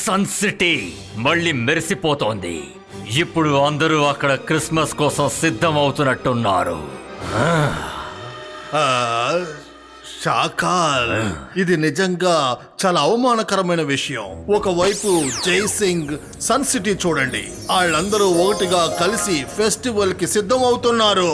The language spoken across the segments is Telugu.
సన్ సిటీ మళ్ళీ మెరిసిపోతోంది. ఇప్పుడు అందరూ అక్కడ క్రిస్మస్ కోసం సిద్ధం అవుతున్నట్టున్నారు. షాకాల్, ఇది నిజంగా చాలా అవమానకరమైన విషయం. ఒకవైపు జై సింగ్, సన్ సిటీ చూడండి, వాళ్ళందరూ ఒకటిగా కలిసి ఫెస్టివల్ కి సిద్ధం అవుతున్నారు.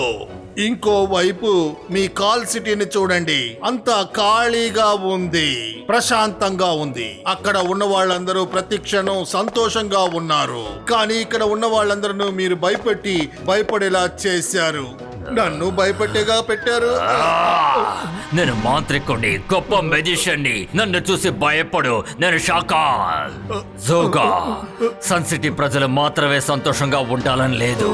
ఇంకోవైపు మీ కాల్ సిటీని చూడండి, అంతా ఖాళీగా ఉంది, ప్రశాంతంగా ఉంది. అక్కడ ఉన్న వాళ్ళందరూ ప్రతి క్షణం సంతోషంగా ఉన్నారు. కానీ ఇక్కడ ఉన్న వాళ్ళందరూ మీరు భయపడేలా చేశారు. నన్ను భయపెట్టేగా పెట్టారు. నేను మాంత్రికుడిని, గొప్ప మెజిషియన్ని. నన్ను చూసి భయపడు. నేను షాకాల్. జోగా, సన్ సిటీ ప్రజలు మాత్రమే సంతోషంగా ఉండాలని లేదు,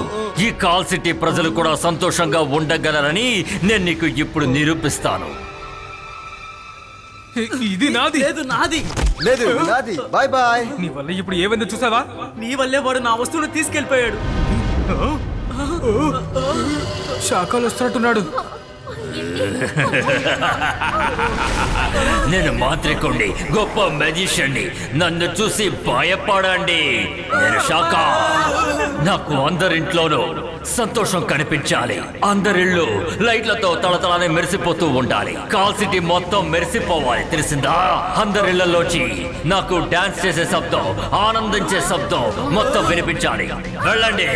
ఈ కాల్ సిటీ ప్రజలు కూడా సంతోషంగా ఉండగలరని నేను నీకు ఇప్పుడు నిరూపిస్తాను. ఇది నాది. లేదు నాది. లేదు నాది. Bye bye. నీ వల్ల ఇప్పుడు ఏమైందో చూసావా? నీ వల్లే వాడు నా వస్తువును తీసుకెళ్లిపోయాడు. శాఖలు వస్తున్నట్టున్నాడు. నేను మాంత్రికుడిని, గొప్ప మెజిషియన్ని. నన్ను చూసి భయపడండి. నేను షాకా. నాకు అందరింట్లోనూ సంతోషం కనిపించాలి. అందరిళ్ళు లైట్లతో తళతళనే మెరిసిపోతూ ఉండాలి. కాల్ సిటీ మొత్తం మెరిసిపోవాలి, తెలిసిందా? అందరిళ్లలోంచి నాకు డాన్స్ చేసే శబ్దం, ఆనందించే శబ్దం మొత్తం వినిపించాలి. వెళ్ళండి.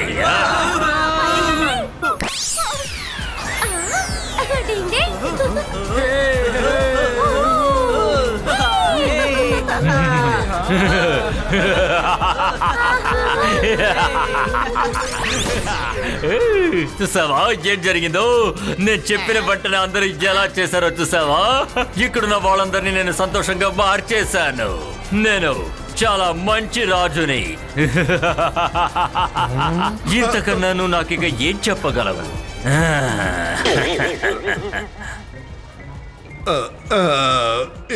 చూసావా ఏం జరిగిందో? నేను చెప్పిన వెంటనే అందరూ ఎలా చేశారో చూసావా? ఇక్కడున్న వాళ్ళందరినీ నేను సంతోషంగా మార్చేశాను. నేను చాలా మంచి రాజుని. ఇంతకన్నా నువ్వు నాకు ఇక ఏం చెప్పగలవు?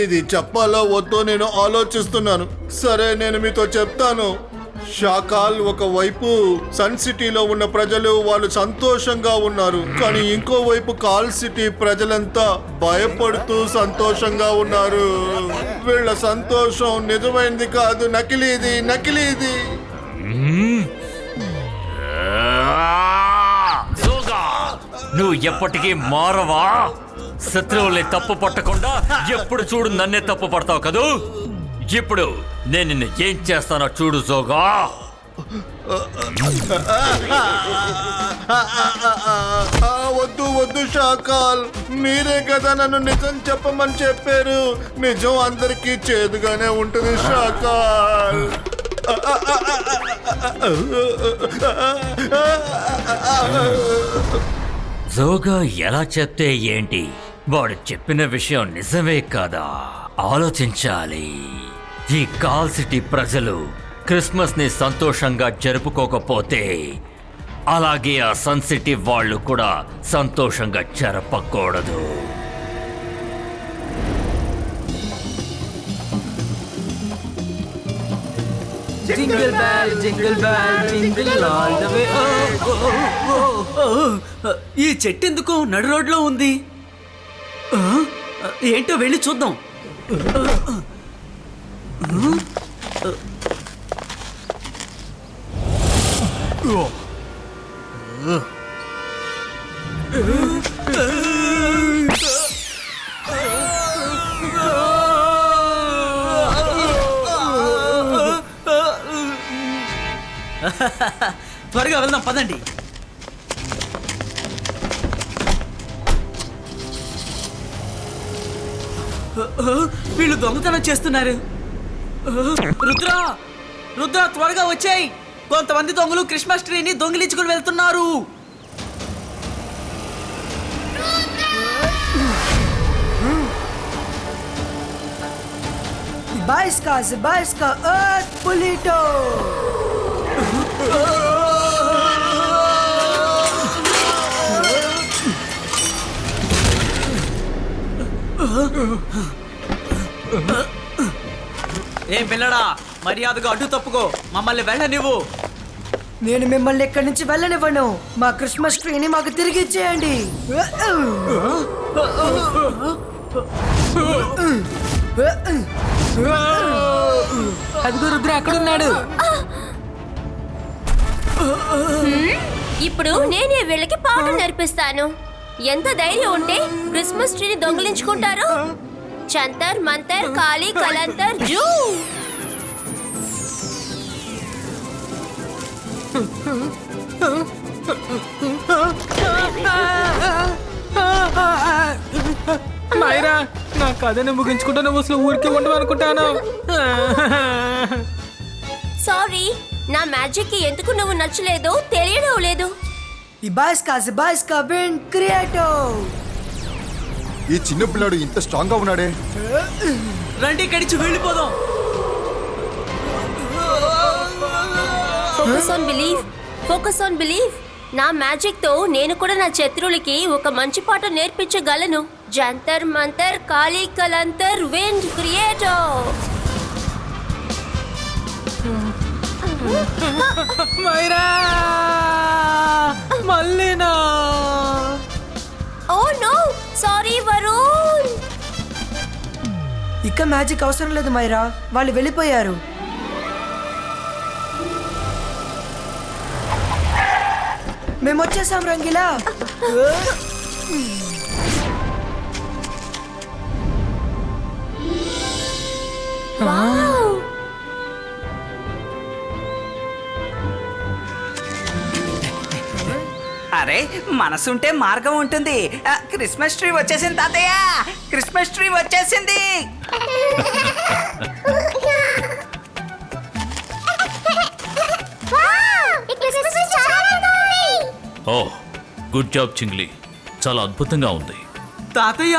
ఇది చెప్పాలో వద్దో నేను ఆలోచిస్తున్నాను. సరే, నేను మీతో చెప్తాను. షాకాల్, ఒకవైపు సన్ సిటీలో ఉన్న ప్రజలు వాళ్ళు సంతోషంగా ఉన్నారు, కానీ ఇంకోవైపు కాల్ సిటీ ప్రజలంతా భయపడుతూ సంతోషంగా ఉన్నారు. వీళ్ళ సంతోషం నిజమైనది కాదు, నకిలీది. నువ్వు ఎప్పటికీ మారవా? శత్రువుల్ని తప్పు పట్టకుండా ఎప్పుడు చూడు నన్నే తప్పు పడతావు కదూ. ఇప్పుడు నేను నిన్ను ఏం చేస్తానో చూడు జోగా. వద్దు షాకాల్, మీరే కదా నన్ను నిజం చెప్పమని చెప్పారు. నిజం అందరికీ చేదుగానే ఉంటుంది షాకాల్. జోగా ఎలా చెప్తే ఏంటి? వాడు చెప్పిన విషయం నిజమే కదా, ఆలోచించాలి. ఈ కాల్ సిటీ ప్రజలు క్రిస్మస్ ని సంతోషంగా జరుపుకోకపోతే అలాగే ఆ సన్ సిటీ వాళ్ళు కూడా సంతోషంగా జరపకూడదు. Jingle bell jingle bell jingle all the way. ఈ చెట్టు ఎందుకు నడు రోడ్లో ఉంది? ఏంటో వెళ్ళి చూద్దాం. త్వరగా వెళ్దాం, పదండి. వీళ్ళు దొంగతనం చేస్తున్నారు. రుద్ర త్వరగా వచ్చాయి. కొంతమంది దొంగలు క్రిస్మస్ ట్రీని దొంగిలించుకుని వెళ్తున్నారు. Zbajska, Polito! ఏం పిల్లడా, మర్యాదగా అడ్డు తప్పుకో, మమ్మల్ని వెళ్ళనివ్వు. నేను మిమ్మల్ని ఎక్కడి నుంచి వెళ్ళనివ్వను. మా క్రిస్మస్ ట్రీని మాకు తిరిగి ఇచ్చేయండి. అదిగో రుద్ర అక్కడున్నాడు. ఇప్పుడు నేనే వీళ్ళకి పాఠం నేర్పిస్తాను. ఎంత ధైర్యం ఉంటే క్రిస్మస్ ట్రీని దొంగిలించుకుంటారు? చంతర్ మంతర్ కాళీ కలంతర్ జూ. మైరా, నా కథని ముగించుకుంటా నువ్వు అసలు ఊరికి ఉండవు అనుకుంటాను. సారీ, నా మ్యాజిక్ కి ఎందుకు నువ్వు నచ్చలేదో తెలియడం లేదు. ఇబాయిస్కా విండ్ క్రియేటో. ఈ చిన్న పిల్లాడు ఇంత స్ట్రాంగ్ గా ఉన్నాడే. రండి ఇక్కడి నుంచి వెళ్ళిపోదాం. Focus on believe. నా మ్యాజిక్ తో నేను కూడా నా శత్రువులకి ఒక మంచి పాట నేర్పించగలను. జంతర్ మంతర్ కాళీ కలంతర్ విండ్ క్రియేటో. మైరా, మళ్ళీనా? Oh no, sorry Varun. ఇక మ్యాజిక్ అవసరం లేదు మైరా, వాళ్ళు వెళ్ళిపోయారు. మేము వచ్చేసాం రంగిలా. వావ్. అరే, మనసుంటే మార్గం ఉంటుంది. క్రిస్మస్ ట్రీ వచ్చేసింది తాతయ్య, క్రిస్మస్ ట్రీ వచ్చేసింది. ఓ గుడ్ జాబ్ చింగ్లీ, చాలా అద్భుతంగా ఉంది. తాతయ్య,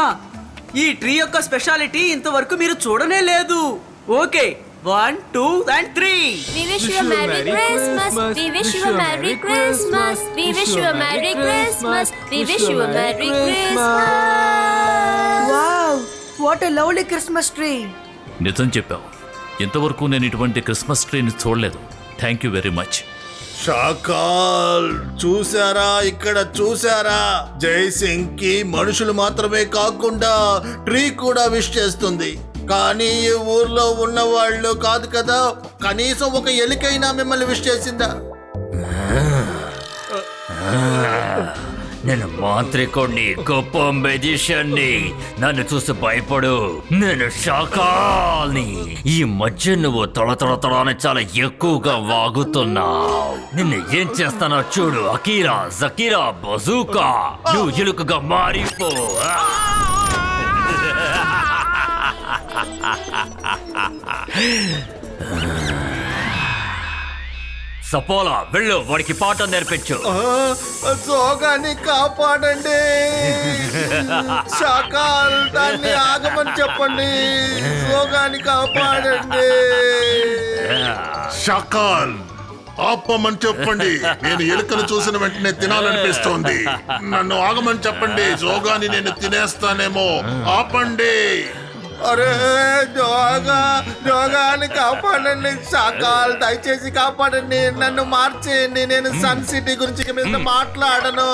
ఈ ట్రీ యొక్క స్పెషాలిటీ ఇంతవరకు మీరు చూడనే లేదు. Okay, 1 2 and 3. We wish you a Merry Christmas. We wish you a Merry Christmas. We wish you a Merry Christmas. We wish you a Merry Christmas. Wow, what a lovely Christmas tree. నిజం చెప్పావు, ఇంతవరకు నేను ఇటువంటి క్రిస్మస్ ట్రీని చూడలేదు. Thank you very much. Shakaal, చూసారా? ఇక్కడ చూసారా? జై సింగ్ కి మనుషులు మాత్రమే కాకుండా ట్రీ కూడా విష్ చేస్తుంది. కానీ ఈ ఊర్లో ఉన్న వాళ్ళు కాదు కదా. కనీసం ఒక ఎలికైనా మిమ్మల్ని విష్ చేసిందా? నేను మాంత్రికుణ్ణి, గొప్ప మెజిషియన్ని. నన్ను చూసి భయపడు, నేను షాకాల్ని. ఈ మధ్య నువ్వు తొడ చాలా ఎక్కువగా వాగుతున్నావు. నిన్ను ఏం చేస్తానో చూడు. అకీరా, జకీరా, బజూకా, నువ్వు ఎలుకగా మారిపో. సపోలా, వెళ్ళు, వాడికి పాఠం నేర్పించు. సోగాన్ని కాపాడండి. షాకాల్, దాన్ని ఆగమని చెప్పండి. సోగాన్ని కాపాడండి. షాకాల్, ఆపమని చెప్పండి. నేను ఎలుకను చూసిన వెంటనే తినాలనిపిస్తోంది. నన్ను ఆగమని చెప్పండి. జోగాని నేను తినేస్తానేమో. ఆపండి. అరే, జోగాని కాపాడండి. షాకాల్, దయచేసి కాపాడండి. నన్ను మార్చేయండి. నేను సన్ సిటీ గురించి మీద మాట్లాడను.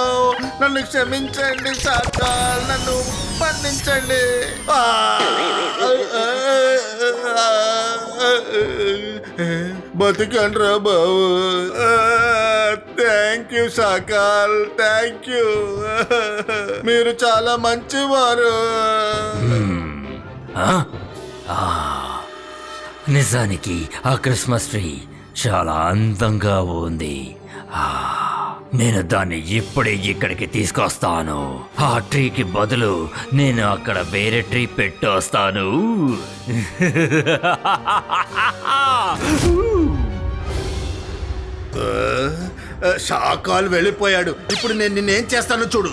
నన్ను క్షమించండి షాకాల్, నన్ను మన్నించండి. బతికండ్రా బాబు. Thank you Shakaal, thank you. మీరు చాలా మంచివారు. నిజానికి ఆ క్రిస్మస్ ట్రీ చాలా అందంగా ఉంది. నేను దాన్ని ఇప్పుడే ఇక్కడికి తీసుకొస్తాను. ఆ ట్రీకి బదులు నేను అక్కడ వేరే ట్రీ పెట్టొస్తాను. షాకాల్ వెళ్ళిపోయాడు. ఇప్పుడు నేను నిన్నేం చేస్తాను చూడు.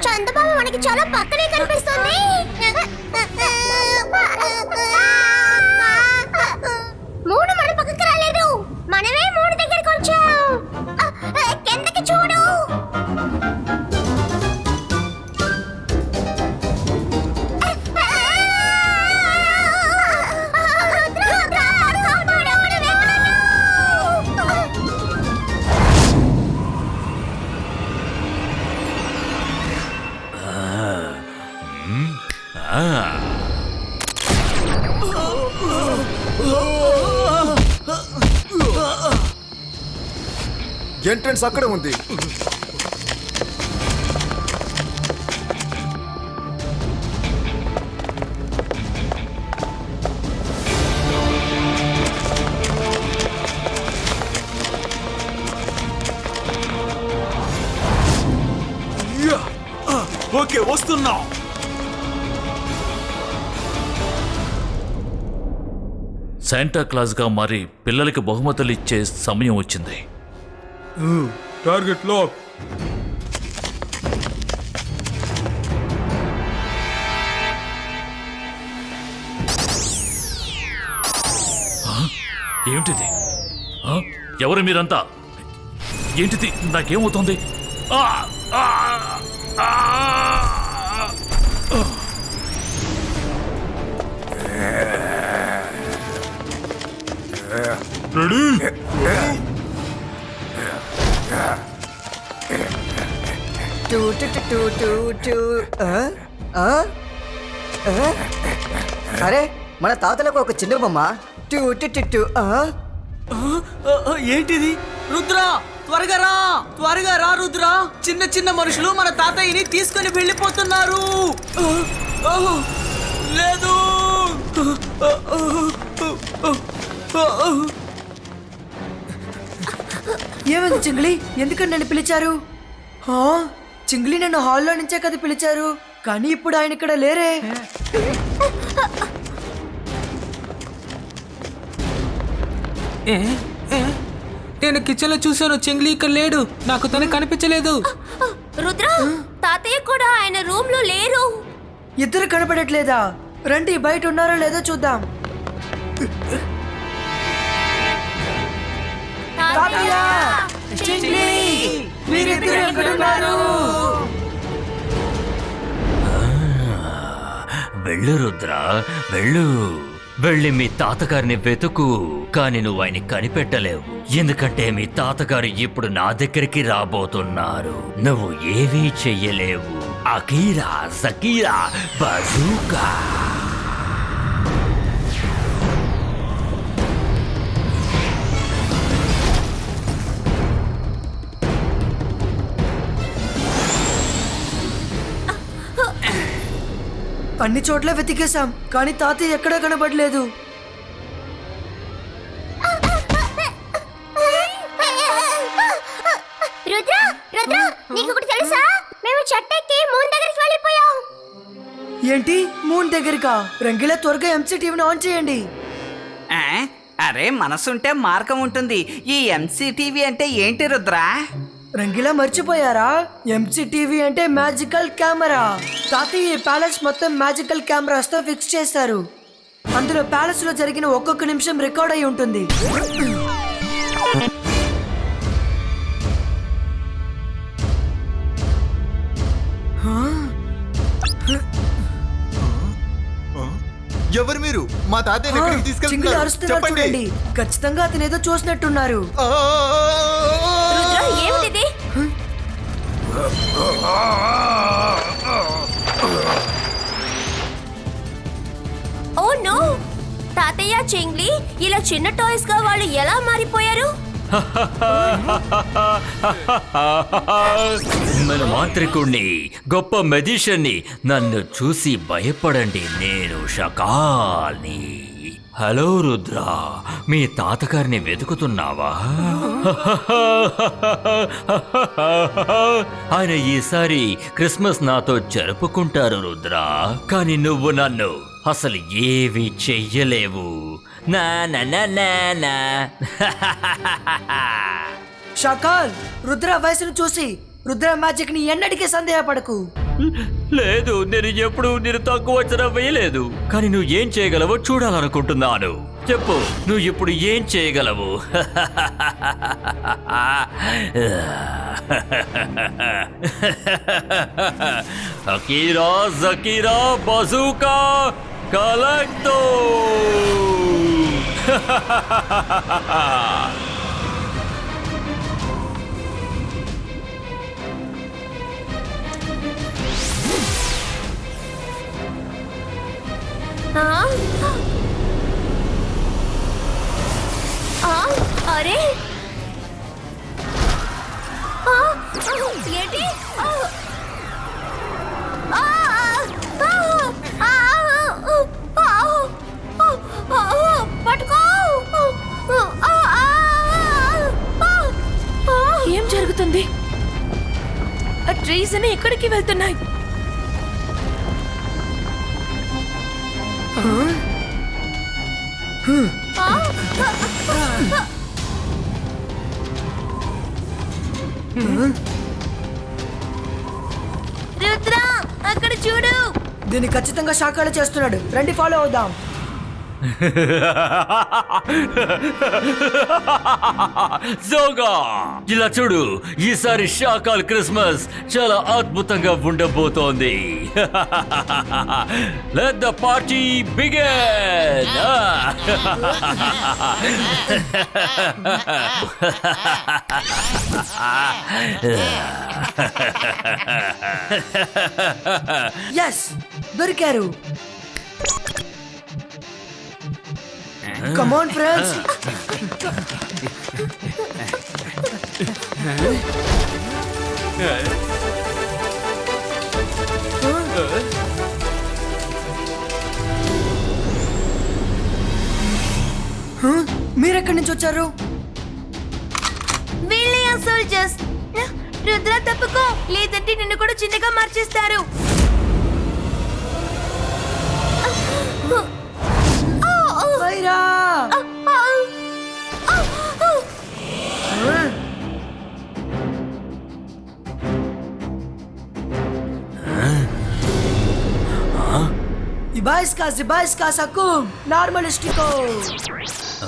చందమామ మనకి చాలా పక్కనే కనిపిస్తుంది. మూడు మన పక్కకి రాలేదు, మనమే మూడు దగ్గరికి వచ్చాం. కిందకి చూడు. ఎంట్రన్స్ అక్కడే ఉంది. ఓకే, వస్తున్నాం. శాంటా క్లాస్గా మారి పిల్లలకి బహుమతులు ఇచ్చే సమయం వచ్చింది. Target lock. ఏమిటిది? ఎవరు మీరంతా? ఏంటిది? నాకేమవుతుంది? అరే, మన తాతలకు ఒక చిన్న బొమ్మ. ఏంటిది? రుద్రా, త్వరగా రా, త్వరగా రా రుద్రా. చిన్న చిన్న మనుషులు మన తాతయ్యని తీసుకొని వెళ్ళిపోతున్నారు. లేదు. ఏమైంది చింగ్లీ? ఎందుకని నన్ను పిలిచారు? చింగ్లీ నన్ను హాల్లో నుంచే కదా పిలిచారు, కానీ ఇప్పుడు ఆయన ఇక్కడ లేరే. నేను కిచెన్ లో చూసాను, చెంగ్లీ ఇక్కడ లేడు, నాకు తను కనిపించలేదు. రుద్ర, తాతయ్య కూడా ఆయన రూమ్ లో లేరు. ఇద్దరు కనపడట్లేదా? రండి, బయట ఉన్నారో లేదో చూద్దాం. తాతయ్య! చింగ్లీ! మీరిద్దరు ఎక్కడున్నారు? వెళ్ళు రుద్ర, వెళ్ళు. వెళ్ళి మీ తాతగారిని వెతుకు. కానీ నువ్వు ఆయన కనిపెట్టలేవు, ఎందుకంటే మీ తాతగారు ఇప్పుడు నా దగ్గరికి రాబోతున్నారు. నువ్వు ఏమీ చెయ్యలేవు. అకీరా, జకీరా, బజూకా. అన్ని చోట్ల వెతికేశాం, కానీ తాతయ్య ఎక్కడా కనబడలేదు. రుద్ర, రుద్ర, నీకు ఒకటి తెలుసా? మేము చెట్టెక్కి మూన్ దగ్గరికి వెళ్ళిపోయాం. ఏంటి? మూన్ దగ్గరకా? రంగిలా త్వరగా ఎంసీ టీవీని ఆన్ చేయండి. అరే, మనసుంటే మార్గం ఉంటుంది. ఈ ఎంసీటీవీ అంటే ఏంటి రుద్రా? రంగిలా మర్చిపోయారా? ఎంసీ టీవీ అంటే మ్యాజికల్ కెమెరా. తాతయ్య ఈ ప్యాలెస్ మొత్తం మ్యాజికల్ కెమెరాస్ తో ఫిక్స్ చేశారు. అందులో ప్యాలెస్ లో జరిగిన ఒక్కొక్క నిమిషం రికార్డ్ అయి ఉంటుంది. ఎవరు మీరు? మా తాతయ్యని ఎక్కడికి చింగిలి తీసుకెళ్తున్నారు? అరుస్తున్నారు చెప్పండి. చూడండి. ఖచ్చితంగా అతను ఏదో చూసినట్టున్నారు. రుద్ర, ఏమిటిది? Oh no! తాతయ్య, చెంగ్లీ, ఇలా చిన్న టాయ్స్ గా వాళ్ళు ఎలా మారిపోయారు? మన మాంత్రికుణ్ణి, గొప్ప మెజిషియన్ని. నన్ను చూసి భయపడండి, నేను షకాల్ని. హలో రుద్ర, మీ తాతగారిని వెతుకుతున్నావా? ఆయన ఈసారి క్రిస్మస్ నాతో జరుపుకుంటారు రుద్ర, కానీ నువ్వు నన్ను అసలు ఏవి చెయ్యలేవు. నా నా నా నా నా. షాకాల్, రుద్ర వయసును చూసి రుద్ర మ్యాజిక్ ని ఎన్నటికీ సందేహపడకు. లేదు, నేను ఎప్పుడు నేను తక్కువ అంచనా వేయలేదు. కానీ నువ్వు ఏం చేయగలవో చూడాలనుకుంటున్నాను. చెప్పు, నువ్వు ఇప్పుడు ఏం చేయగలవు? అకీరా జకీరా బజూకా కలెక్టో. అరే ఏంటి? పట్టుకో. ఏం జరుగుతుంది? ఆ ట్రీస్ అని ఎక్కడికి వెళ్తున్నాయి? రుద్ర, అక్కడ చూడు. దీన్ని ఖచ్చితంగా షాకాలు చేస్తున్నాడు. రండి, ఫాలో అవుదాం. జోగా, ఇలా చూడు, ఈసారి షాకాల్ క్రిస్మస్ చాలా అద్భుతంగా ఉండబోతోంది. Let the party begin. Yes, దొరికారు. Come on friends. మీరెక్కడి నుంచి వచ్చారు? సోల్జర్స్. రుద్ర, తప్పుకో, లేదంటే నిన్ను కూడా చిన్నగా మార్చేస్తారు. వైరా, ఇబాయిస్కా సకుమ్ నార్మలిస్టికో.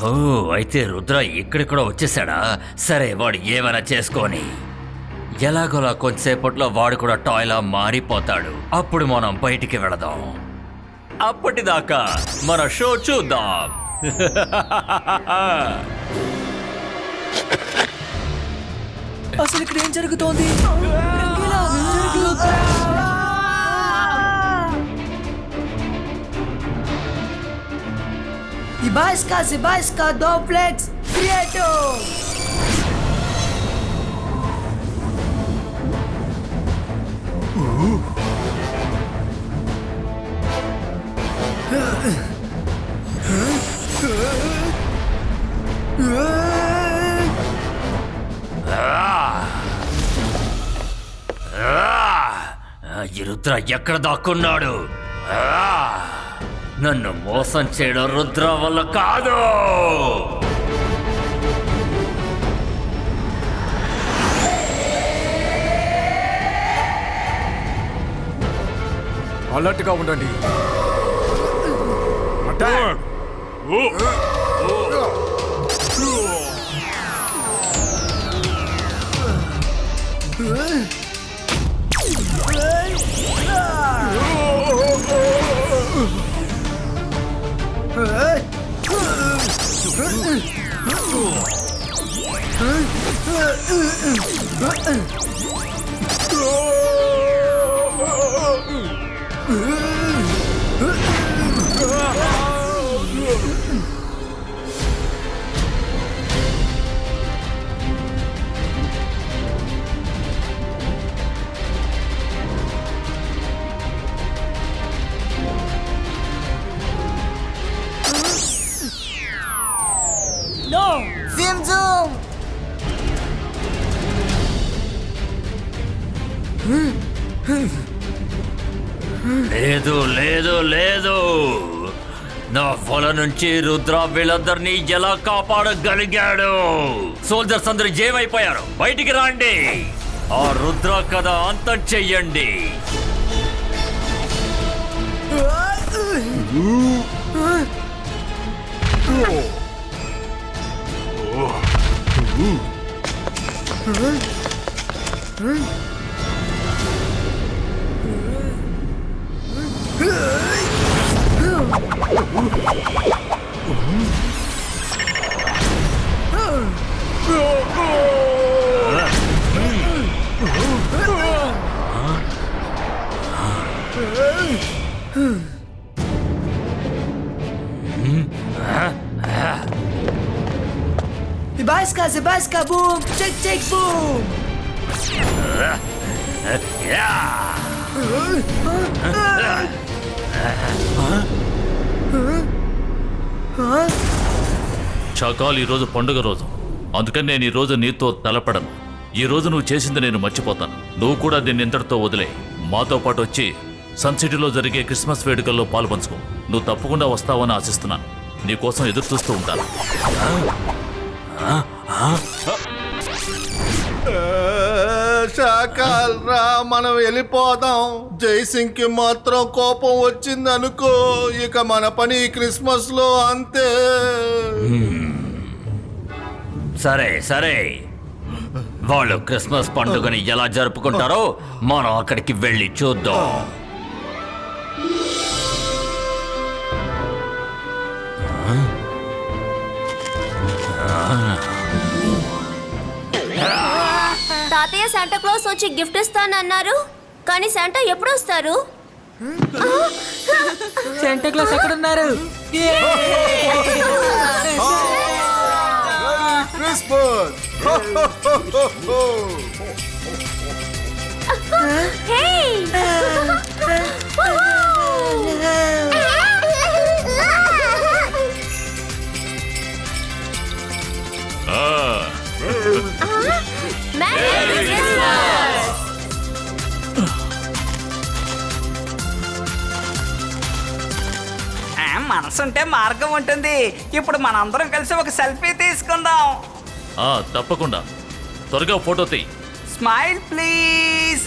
ఓ, అయితే రుద్ర ఇక్కడికి కూడా వచ్చేసాడా? సరే, వాడు ఏమైనా చేసుకొని ఎలాగోలా కొంతసేపట్లో వాడు కూడా టాయ్లా మారిపోతాడు. అప్పుడు మనం బయటికి వెళదాం. అప్పటిదాకా మన షో చూద్దాం. అసలు ఇక్కడ ఏం జరుగుతోంది? Ibaiska Doplex Creator. ఈ రుద్ర ఎక్కడ దాక్కున్నాడు? నన్ను మోసం చేయడం రుద్ర వల్ల కాదు. అలర్ట్గా ఉండండి. అటాక్! No zoom zoom. లేదు లేదు లేదు, నా పొల నుంచి రుద్ర వీళ్ళందరినీ ఎలా కాపాడగలిగాడు? సోల్జర్స్ అందరూ ఏమైపోయారు? బయటికి రండి, ఆ రుద్ర కథ అంతం చెయ్యండి. Sebastian, boom! Check, boom! చాకాల్, ఈరోజు పండుగ రోజు, అందుకని నేను ఈరోజు నీతో తలపడను. ఈ రోజు నువ్వు చేసింది నేను మర్చిపోతాను. నువ్వు కూడా దీన్ని ఇంతటితో వదిలే మాతో పాటు వచ్చి సన్ సిటీలో జరిగే క్రిస్మస్ వేడుకల్లో పాల్పంచుకో. నువ్వు తప్పకుండా వస్తావని ఆశిస్తున్నాను. నీకోసం ఎదురు చూస్తూ ఉంటాను. షాకాల్ రా, మనం వెళ్ళిపోదాం. జైసింగ్ కి మాత్రం కోపం వచ్చిందనుకో, ఇక మన పని క్రిస్మస్ లో అంతే. సరే సరే, వాళ్ళు క్రిస్మస్ పండుగని ఎలా జరుపుకుంటారో మనం అక్కడికి వెళ్ళి చూద్దాం. తాతయ్య శాంటా క్లాస్ వచ్చి గిఫ్ట్ ఇస్తానన్నారు, కానీ శాంటా ఎప్పుడు వస్తారు? శాంటా క్లాస్ ఎక్కడ ఉన్నారు? మనసుంటే మార్గం ఉంటుంది. ఇప్పుడు మనందరం కలిసి ఒక సెల్ఫీ తీసుకుందాం. తప్పకుండా, త్వరగా ఫోటో తీ. Smile please.